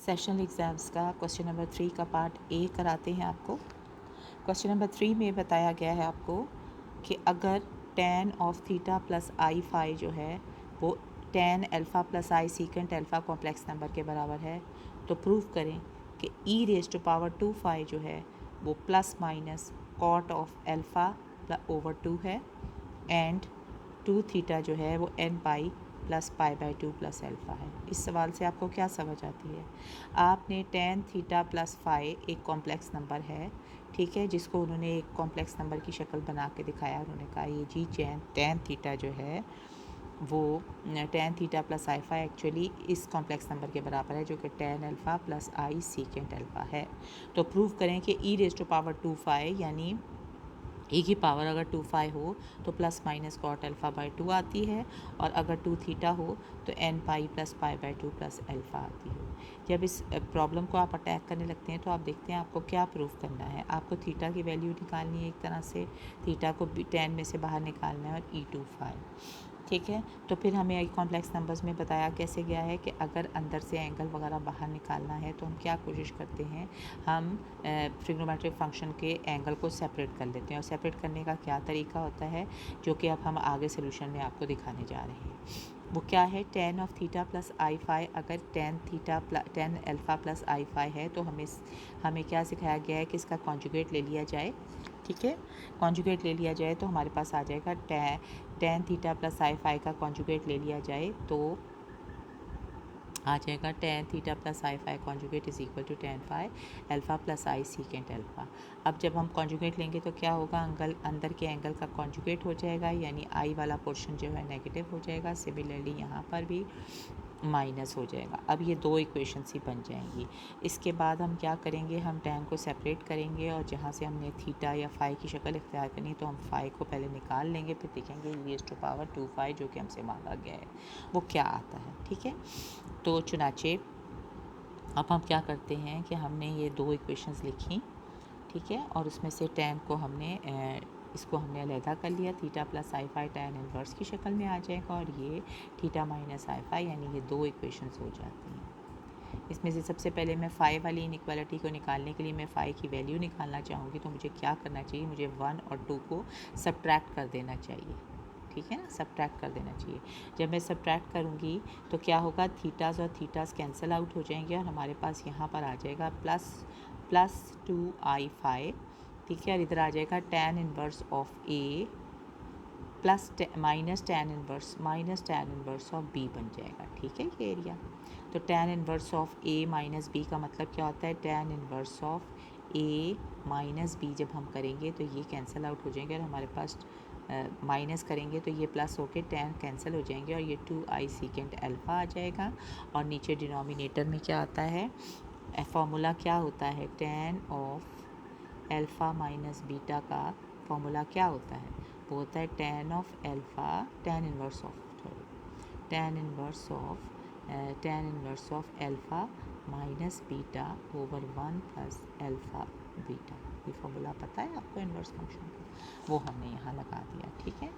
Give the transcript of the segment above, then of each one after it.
Sessional exams का question number 3 का part A कराते हैं आपको। क्वेश्चन नंबर 3 में बताया गया है आपको कि अगर tan of theta plus i phi जो है वो tan alpha plus i secant alpha complex number के बराबर है, तो प्रूव करें कि e raise to power 2 phi जो है वो plus minus cot of alpha over 2 है एंड 2 थीटा जो है वो n pi plus pi by 2 plus alpha है। इस सवाल से आपको क्या समझ आती है? आपने tan थीटा प्लस फाई एक कॉम्प्लेक्स नंबर है, ठीक है, जिसको उन्होंने एक कॉम्प्लेक्स नंबर की शक्ल बना के दिखाया। उन्होंने कहा ये जी tan थीटा जो है वो tan theta plus i phi actually इस कॉम्प्लेक्स नंबर के बराबर है जो कि tan alpha plus i secant alpha है। तो प्रूव करें कि e raise to power 2 phi यानी ए की पावर अगर 2 फाई हो तो plus minus cot alpha by 2 आती है, और अगर 2 थीटा हो तो n pi plus pi by 2 plus alpha आती है। जब इस प्रॉब्लम को आप अटैक करने लगते हैं तो आप देखते हैं आपको क्या प्रूफ करना है। आपको थीटा की वैल्यू निकालनी है, एक तरह से थीटा को 10 में से बाहर निकालना है, और e2 फाई, ठीक है। तो फिर हमें कॉम्प्लेक्स नंबर्स में बताया कैसे गया है कि अगर अंदर से एंगल वगैरह बाहर निकालना है तो हम क्या कोशिश करते हैं, हम ट्रिग्नोमेट्रिक फंक्शन के एंगल को सेपरेट कर लेते हैं। और सेपरेट करने का क्या तरीका होता है, जो कि अब हम आगे सोल्यूशन में आपको दिखाने जा रहे हैं। वो क्या है, tan of theta plus i phi. अगर tan alpha plus i phi है तो हमें क्या सिखाया गया है कि इसका कॉन्जुगेट ले लिया जाए, ठीक है। कॉन्जुगेट ले लिया जाए तो हमारे पास आ जाएगा tan theta plus i phi का कॉन्जुगेट ले लिया जाए तो आ जाएगा tan theta plus i phi conjugate is equal to tan phi alpha plus i secant alpha. अब जब हम कॉन्जुगेट लेंगे तो क्या होगा, अंदर के एंगल का कॉन्जुगेट हो जाएगा, यानी आई वाला पोर्शन जो है नेगेटिव हो जाएगा। सिमिलरली यहाँ पर भी माइनस हो जाएगा। अब ये दो इक्वेशंस ही बन जाएंगी। इसके बाद हम क्या करेंगे, हम tan को सेपरेट करेंगे, और जहाँ से हमने थीटा या फाई की शक्ल इख्तियार करनी तो हम फाई को पहले निकाल लेंगे, फिर देखेंगे रेज़ टू पावर 2 फाई जो कि हमसे मांगा गया है वो क्या आता है, ठीक है। तो चुनाचे अब हम क्या करते हैं कि हमने ये दो इक्वेशंस लिखी, ठीक है, और उसमें से tan को इसको हमने अलहदा कर लिया। Theta plus i phi tan inverse की शक्ल में आ जाएगा, और ये थीटा माइनस आई फाई, यानी ये दो इक्वेशंस हो जाती हैं। इसमें से सबसे पहले मैं फाई वाली इनइक्वालिटी को निकालने के लिए मैं फाई की वैल्यू निकालना चाहूँगी, तो मुझे क्या करना चाहिए, मुझे 1 और 2 को सब्ट्रैक्ट कर देना चाहिए, ठीक है ना, सब्ट्रैक्ट कर देना चाहिए। जब मैं सब्ट्रैक्ट करूँगी तो क्या होगा, थीटास और थीटास कैंसिल आउट हो जाएंगे, और हमारे पास यहाँ पर आ जाएगा प्लस 2 आई फाई, ठीक है, और इधर आ जाएगा tan inverse of A plus minus tan inverse of B बन जाएगा, ठीक है, ये एरिया। तो tan inverse of A minus B का मतलब क्या होता है, tan inverse of A minus B जब हम करेंगे तो ये कैंसिल आउट हो जाएंगे, और हमारे पास माइनस करेंगे तो ये प्लस होके tan कैंसिल हो जाएंगे, और ये 2 आई सीकेंट अल्फ़ा आ जाएगा। और नीचे डिनोमिनेटर में क्या आता है, फॉर्मूला क्या होता है, tan of alpha minus beta का फॉर्मूला क्या होता है, वो होता है tan of alpha tan inverse of alpha minus beta over 1 plus alpha beta. ये फॉर्मूला पता है आपको इनवर्स फंक्शन का, वो हमने यहाँ लगा दिया, ठीक है।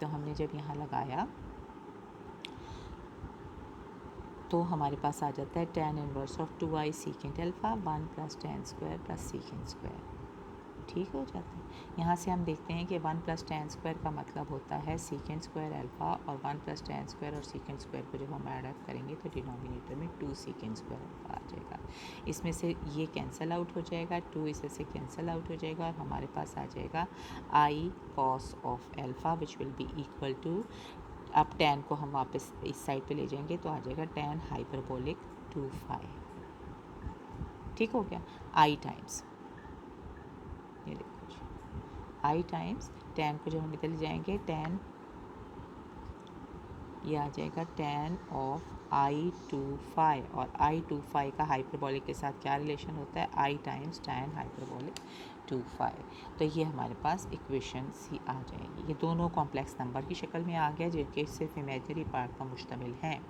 तो हमने जब यहाँ लगाया तो हमारे पास आ जाता है tan inverse of 2 I secant alpha 1 plus tan square plus secant square, ठीक हो जाता है। यहाँ से हम देखते हैं कि 1 प्लस tan स्क्वायर का मतलब होता है सीकेंट स्क्वायर अल्फ़ा, और 1 प्लस tan स्क्वायर और सीकेंट स्क्वायर को जब हम ऐड अप करेंगे तो डिनोमिनेटर में 2 सीकेंट स्क्वायर अल्फ़ा आ जाएगा। इसमें से ये कैंसिल आउट हो जाएगा, 2 इसमें से कैंसिल आउट हो जाएगा, और हमारे पास आ जाएगा I cos of alpha which will be equal to, अब tan को हम वापस इस साइड पे ले जाएंगे तो आ जाएगा tan हाइपरबोलिक 2 फाई, ठीक हो गया। आई टाइम्स, ये देखो जी, आई टाइम्स tan को जब हम इधर ले जाएंगे tan, ये आ जाएगा tan ऑफ आई 2 फाई, और आई 2 फाई का हाइपरबोलिक के साथ क्या रिलेशन होता है, आई टाइम्स tan हाइपरबोलिक 2 फाई। तो ये हमारे पास इक्वेशंस ही आ जाएगी। ये दोनों कॉम्प्लेक्स नंबर की शक्ल में आ गया, जिनके सिर्फ इमेजनरी पार्ट पर मुश्तमिल हैं,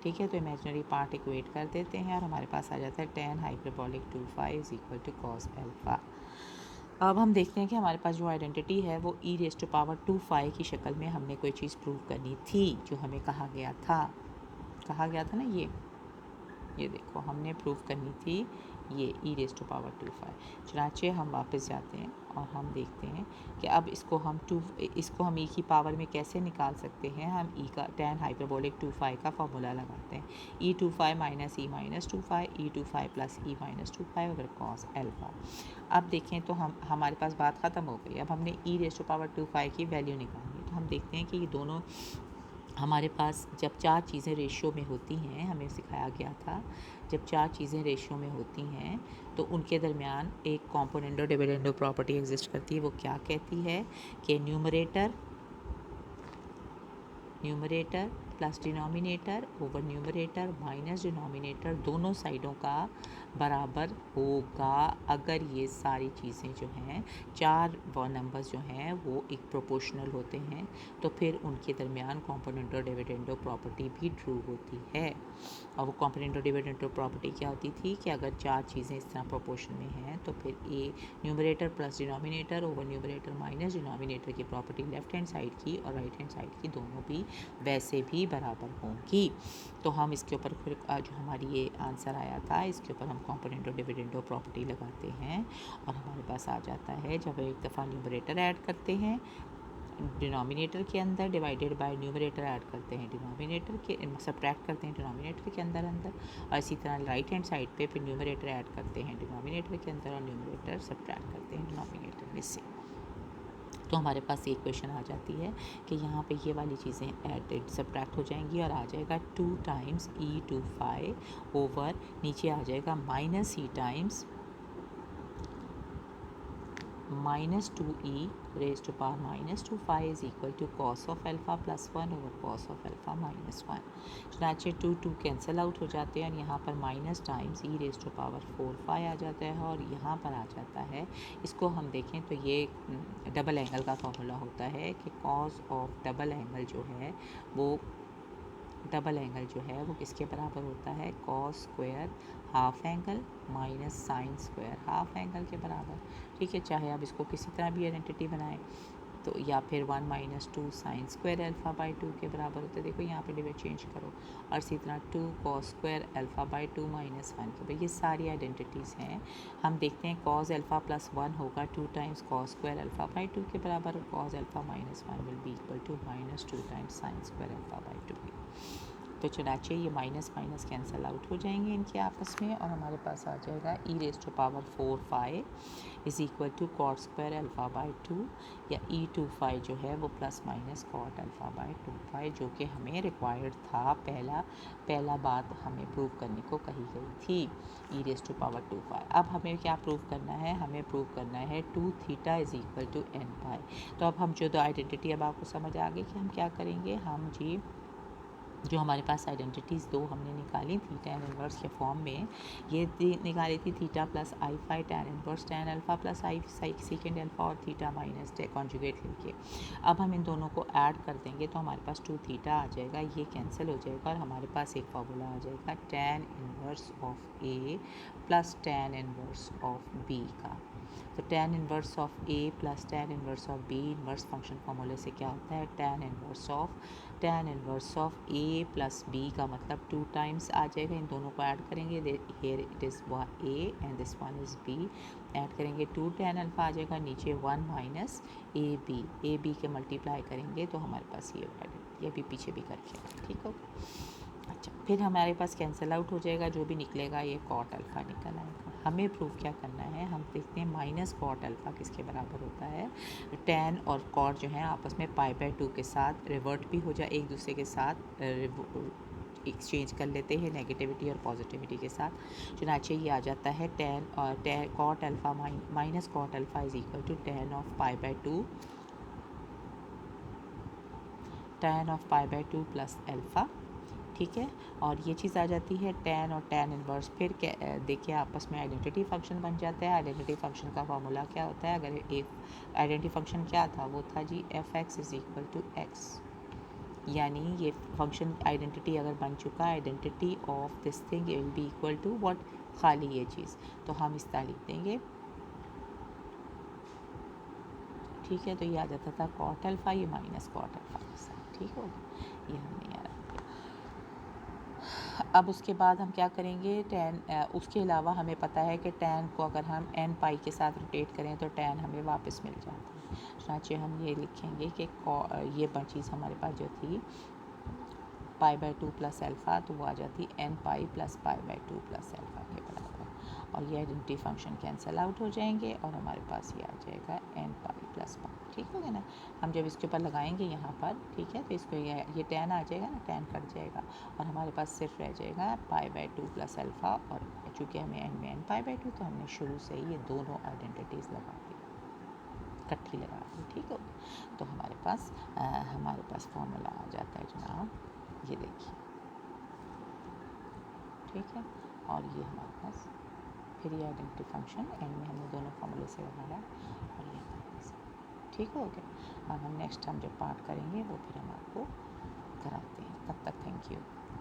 ठीक है। तो इमेजनरी पार्ट इक्वेट कर देते हैं, और हमारे पास आ जाता है tan hyperbolic 2 phi is equal to cos alpha. अब हम देखते हैं कि हमारे पास जो आइडेंटिटी है वो e raise to power 2 phi की शक्ल में हमने कोई चीज़ प्रूव करनी थी, जो हमें कहा गया था ना, ये ये देखो हमने प्रूव करनी थी ये e⁻²5। चुनाचे हम वापस जाते हैं और हम देखते हैं कि अब इसको हम e की पावर में कैसे निकाल सकते हैं। हम e का tan हाइपरबोलिक 2π का फॉर्मूला लगाते हैं, e⁵ minus e⁻²π e⁵ plus e⁻²π over cos alpha. अब देखें तो हमारे पास बात ख़त्म हो गई। अब हमने e⁻²5 की वैल्यू निकालनी है। तो हम देखते हैं कि ये दोनों हमारे पास जब चार चीज़ें रेशियो में होती हैं, हमें सिखाया गया था जब चार चीज़ें रेशियो में होती हैं तो उनके दरमियान एक कॉम्पोनेंटो डिविडेंडो प्रॉपर्टी एग्जिस्ट करती है। वो क्या कहती है कि numerator plus denominator over numerator minus denominator दोनों साइडों का बराबर होगा अगर ये सारी चीज़ें जो हैं चार नंबर्स जो हैं वो एक प्रोपोर्शनल होते हैं, तो फिर उनके दरमियान कॉम्पोनेंटो डिविडेंडो प्रॉपर्टी भी ट्रू होती है। और वो कॉम्पोनेंटो डिविडेंडो प्रॉपर्टी क्या होती थी कि अगर चार चीज़ें इस तरह प्रोपोर्शन में हैं तो फिर a numerator plus denominator over numerator minus denominator की प्रॉपर्टी लेफ्ट हैंड साइड की और राइट हैंड साइड की दोनों भी वैसे भी बराबर होंगी। तो हम इसके ऊपर फिर जो हमारी ये आंसर आया था इसके ऊपर हम कॉम्पोनेंटो डिविडेंडो प्रॉपर्टी लगाते हैं और हमारे पास आ जाता है जब एक दफ़ा न्यूमरेटर ऐड करते हैं डिनोमिनेटर के अंदर डिवाइडेड बाय न्यूमरेटर ऐड करते हैं डिनोमिनेटर के सब्ट्रैक्ट करते हैं डिनोमिनेटर के अंदर और इसी तरह राइट हैंड साइड पे फिर न्यूमरेटर ऐड करते हैं डिनोमिनेटर के अंदर और न्यूमरेटर सब्ट्रैक्ट करते हैं डिनोमिनेटर में से। तो हमारे पास एक क्वेश्चन आ जाती है कि यहाँ पे ये वाली चीज़ें एडेड सब्ट्रैक्ट हो जाएंगी और आ जाएगा 2 टाइम्स e⁵ ओवर नीचे आ जाएगा minus e times -2e⁻² is equal to cos of alpha plus 1 over cos of alpha minus 1। चुनाचे 2 कैंसिल आउट हो जाते हैं और यहाँ पर माइनस टाइम्स e⁻⁴ आ जाता है और यहाँ पर आ जाता है। इसको हम देखें तो ये डबल एंगल का फॉर्मूला होता है कि कॉस ऑफ डबल एंगल जो है वो किसके बराबर होता है, cos square half angle minus sine square half angle के बराबर। ठीक है, चाहे आप इसको किसी तरह भी आइडेंटिटी बनाएं तो या फिर 1 - 2 साइन स्क्वायर अल्फ़ा बाई 2 के बराबर होता है। देखो यहाँ पे डिवाइड चेंज करो और इसी तरह 2 cos square alpha by 2 minus 1 के भाई ये सारी आइडेंटिटीज़ हैं। हम देखते हैं कॉस अल्फ़ा प्लस 1 होगा 2 times cos square alpha by 2 के बराबर और cos alpha minus 1 will be equal to -2 times sine square alpha by 2। तो चुनाचे ये माइनस माइनस कैंसिल आउट हो जाएंगे इनके आपस में और हमारे पास आ जाएगा e⁻⁴ is equal to cot square alpha by 2 या e⁵ जो है वो plus minus cot alpha by 2π जो कि हमें रिक्वायर्ड था। पहला बात हमें प्रूव करने को कही गई थी e⁻²5। अब हमें क्या प्रूव करना है, हमें प्रूव करना है 2θ इज़ इक्वल टू nπ। तो अब हम जो दो आइडेंटिटी अब आपको समझ आ गई कि हम क्या करेंगे, हम जी जो हमारे पास आइडेंटिटीज़ दो हमने निकाली थी tan इनवर्स के फॉर्म में, ये निकाली थी theta plus i⁵ tan inverse tan alpha plus i second alpha और थीटा माइनस कॉन्जुगेट लेके अब हम इन दोनों को ऐड कर देंगे तो हमारे पास 2θ आ जाएगा, ये कैंसिल हो जाएगा और हमारे पास एक फार्मूला आ जाएगा tan inverse of A plus tan inverse of B का। तो tan inverse of A plus tan inverse of B inverse function फार्मूले से क्या होता है, tan inverse of A plus B का मतलब 2 टाइम्स आ जाएगा। इन दोनों को ऐड करेंगे, here it is A and this one is B, add करेंगे 2 tan अल्फ़ा आ जाएगा, नीचे 1 माइनस ए बी के मल्टीप्लाई करेंगे तो हमारे पास ये भी पीछे भी करके ठीक हो। अच्छा, फिर हमारे पास कैंसिल आउट हो जाएगा, जो भी निकलेगा ये कॉट अल्फ़ा निकल आएगा। हमें प्रूफ क्या करना है, हम देखते हैं माइनस कॉट अल्फ़ा किसके बराबर होता है। टैन और कॉट जो है आपस में π/2 के साथ रिवर्ट भी हो जाए, एक दूसरे के साथ एक्सचेंज कर लेते हैं नेगेटिविटी और पॉजिटिविटी के साथ। चुनाचे ये आ जाता है टैन और cot alpha minus cot alpha is equal to tan of π/2 plus alpha. ठीक है, और ये चीज़ आ जाती है tan और tan इनवर्स। फिर देखिए आपस में आइडेंटिटी फंक्शन बन जाता है। आइडेंटिटी फंक्शन का फार्मूला क्या होता है, अगर एक आइडेंटिटी फंक्शन क्या था, वो था g f(x) is equal to x, यानी ये फंक्शन आइडेंटिटी अगर बन चुका है, identity of this thing will be equal to what, खाली ये चीज़, तो हम इस तरह लिख देंगे। ठीक है, तो ये आ जाता था कॉट अल्फ़ा, ये माइनस कॉट अल्फ़ा के साथ। ठीक हो, ये हमने याद अब उसके बाद हम क्या करेंगे, टैन उसके अलावा हमें पता है कि टैन को अगर हम एन पाई के साथ रोटेट करें तो टैन हमें वापस मिल जाता है। चुनांचे हम ये लिखेंगे कि ये चीज़ हमारे पास जो थी π/2 प्लस एल्फ़ा, तो वो आ जाती n pi plus π/2 plus alpha के बराबर, और ये आइडेंटिटी फंक्शन कैंसिल आउट हो जाएंगे और हमारे पास ये आ जाएगा एन पाई प्लस पाई। ठीक हो गया ना। हम जब इसके ऊपर लगाएंगे यहाँ पर, ठीक है, तो इसको ये टैन आ जाएगा ना, टैन कट जाएगा और हमारे पास सिर्फ रह जाएगा π/2 प्लस एल्फ़ा, और चूँकि हमें एंड में एन π/2, तो हमने शुरू से ही ये दोनों आइडेंटिटीज़ लगा दी, इकट्ठी लगा दी। ठीक है, तो हमारे पास फॉर्मूला आ जाता है जनाब, ये देखिए। ठीक है, और ये हमारे पास फिर ये आइडेंटिटी फंक्शन एंड में हमने दोनों फॉर्मूले से लगाया और ये हमारे पास। ठीक हो गया। अब हम नेक्स्ट जब पार्ट करेंगे वो फिर हम आपको कराते हैं। तब तक थैंक यू।